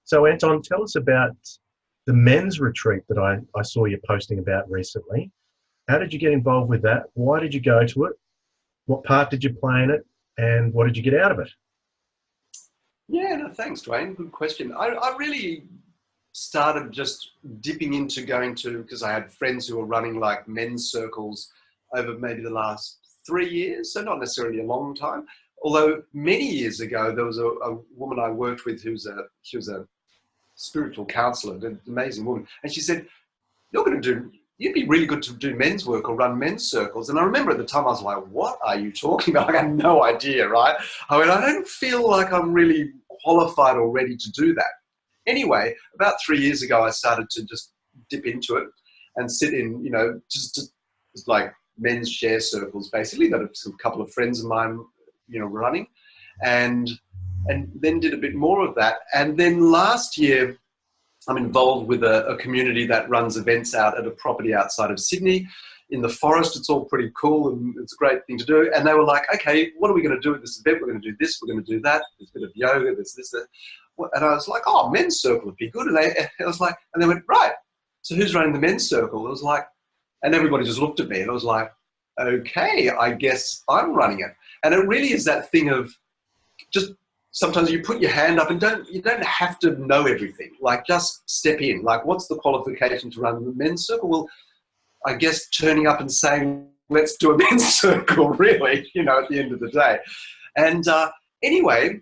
So, Anton, tell us about the men's retreat that I saw you posting about recently. How did you get involved with that? Why did you go to it? What part did you play in it? And what did you get out of it? Yeah, no, thanks, Dwayne. Good question. I really started just dipping into going to, because I had friends who were running like men's circles over maybe the last 3 years, so not necessarily a long time. Although many years ago, there was a woman I worked with she was a spiritual counselor, an amazing woman, and she said, you'd be really good to do men's work or run men's circles. And I remember at the time I was like, what are you talking about? I had no idea, right? I mean, I don't feel like I'm really qualified or ready to do that. Anyway, about 3 years ago, I started to just dip into it and sit in, just like men's share circles, basically, that a couple of friends of mine, running, and then did a bit more of that. And then last year, I'm involved with a community that runs events out at a property outside of Sydney in the forest. It's all pretty cool and it's a great thing to do. And they were like, okay, what are we going to do at this event? We're going to do this, we're going to do that. There's a bit of yoga, there's this, that. And I was like, oh, men's circle would be good. And they went, right. So who's running the men's circle? It was like, and everybody just looked at me and I was like, okay, I guess I'm running it. And it really is that thing of just sometimes you put your hand up and you don't have to know everything. Like, just step in. Like, what's the qualification to run the men's circle? Well, I guess turning up and saying, let's do a men's circle, really, at the end of the day. And anyway,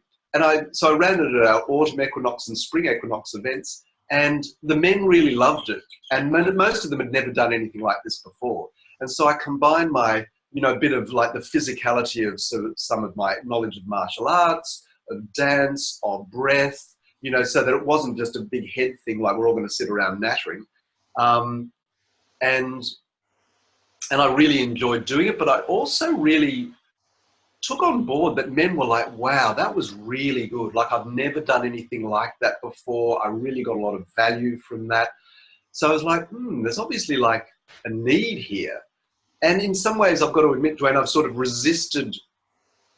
so I ran it at our autumn equinox and spring equinox events, and the men really loved it. And most of them had never done anything like this before. And so I combined my, a bit of like the physicality of some of my knowledge of martial arts, of dance, of breath, so that it wasn't just a big head thing like we're all going to sit around nattering. And I really enjoyed doing it, but I also really took on board that men were like, wow, that was really good. Like, I've never done anything like that before. I really got a lot of value from that. So I was like, there's obviously like a need here. And in some ways, I've got to admit, Dwayne, I've sort of resisted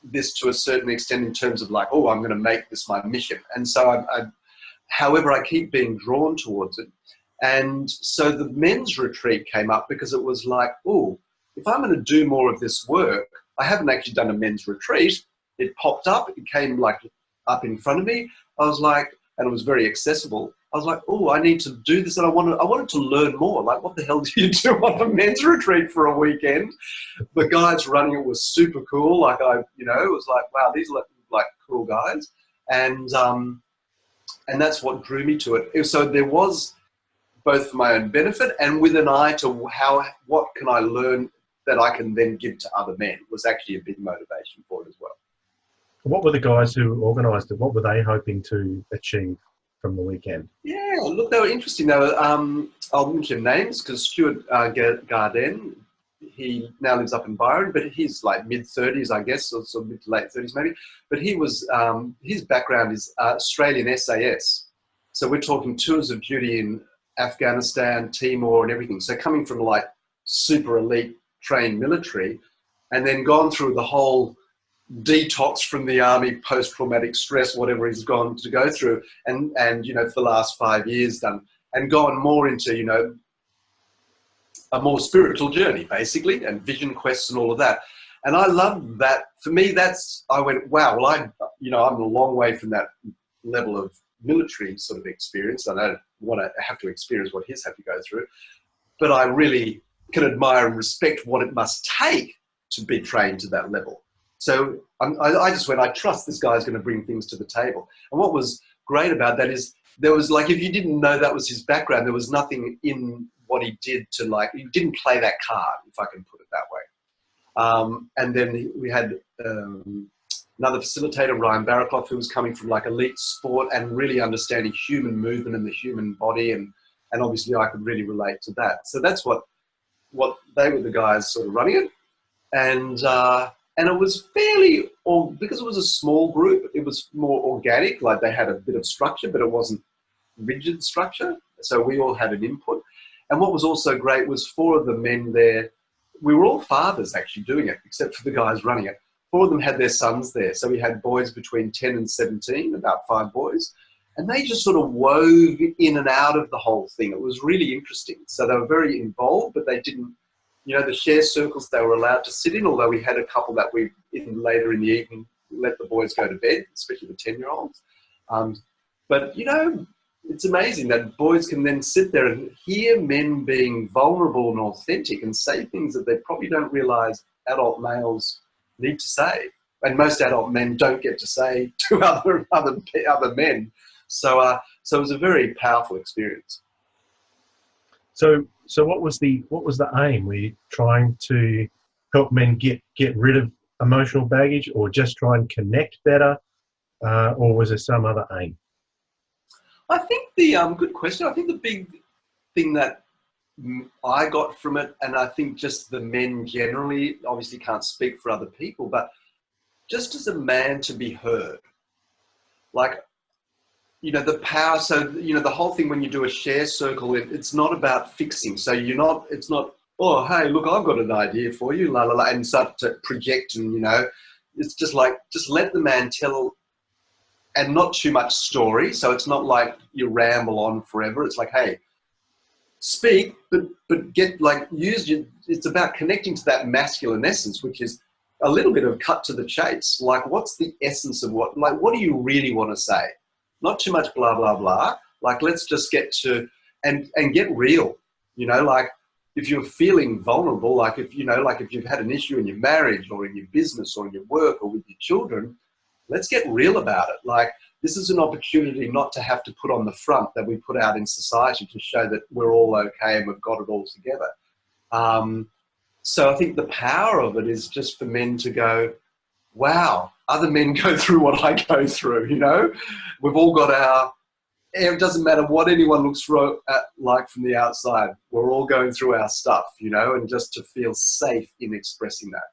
this to a certain extent in terms of like, oh, I'm going to make this my mission. And so however, I keep being drawn towards it. And so the men's retreat came up because it was like, oh, if I'm going to do more of this work, I haven't actually done a men's retreat. It popped up, it came like up in front of me. I was like, and it was very accessible. I was like, oh, I need to do this. And I wanted to learn more. Like, what the hell do you do on a men's retreat for a weekend? The guys running it was super cool. Like, it was like, wow, these are like cool guys. And that's what drew me to it. So there was both for my own benefit and with an eye to what can I learn that I can then give to other men was actually a big motivation for it as well. What were the guys who organised it? What were they hoping to achieve from the weekend? Yeah, look, they were interesting. They were, I'll mention names because Stuart Garden, he now lives up in Byron, but he's like mid-30s, I guess, or sort of mid to late 30s maybe. But he was, his background is Australian SAS. So we're talking tours of duty in Afghanistan, Timor and everything. So coming from like super elite trained military and then gone through the whole detox from the army, post-traumatic stress, whatever he's gone to go through, and for the last 5 years done, and gone more into, a more spiritual journey, basically, and vision quests and all of that. And I love that. For me, I went, wow, well, I'm a long way from that level of military sort of experience. I don't want to have to experience what he's had to go through, but I really can admire and respect what it must take to be trained to that level. So I just went, I trust this guy's going to bring things to the table. And what was great about that is there was like, if you didn't know that was his background, there was nothing in what he did to like, he didn't play that card, if I can put it that way. And then we had another facilitator, Ryan Barraclough, who was coming from like elite sport and really understanding human movement and the human body. And obviously I could really relate to that. So that's what they were the guys sort of running it. And it was fairly, because it was a small group, it was more organic, like they had a bit of structure, but it wasn't rigid structure. So we all had an input. And what was also great was 4 of the men there, we were all fathers actually doing it, except for the guys running it. 4 of them had their sons there. So we had boys between 10 and 17, about 5 boys. And they just sort of wove in and out of the whole thing. It was really interesting. So they were very involved, but they didn't, you know, the share circles they were allowed to sit in, although we had a couple that we, later in the evening, let the boys go to bed, especially the 10-year-olds. But, you know, it's amazing that boys can then sit there and hear men being vulnerable and authentic and say things that they probably don't realise adult males need to say. And most adult men don't get to say to other men. So it was a very powerful experience. So what was the aim? Were you trying to help men get rid of emotional baggage, or just try and connect better, or was there some other aim? I think good question. I think the big thing that I got from it, and I think just the men generally, obviously can't speak for other people, but just as a man to be heard, like, you know, the power. So, you know, the whole thing when you do a share circle, it's not about fixing. So it's not, oh, hey, look, I've got an idea for you, la, la, la, and start to project and, you know, it's just like, just let the man tell, and not too much story. So it's not like you ramble on forever. It's like, hey, speak, but get like, it's about connecting to that masculine essence, which is a little bit of cut to the chase. Like, what's the essence of what do you really want to say? Not too much blah, blah, blah. Like, let's just get to, and get real, you know, like if you're feeling vulnerable, like if, you know, like if you've had an issue in your marriage or in your business or in your work or with your children, let's get real about it. Like, this is an opportunity not to have to put on the front that we put out in society to show that we're all okay and we've got it all together. So I think the power of it is just for men to go, wow, other men go through what I go through, you know? We've all got it doesn't matter what anyone looks like from the outside. We're all going through our stuff, you know, and just to feel safe in expressing that.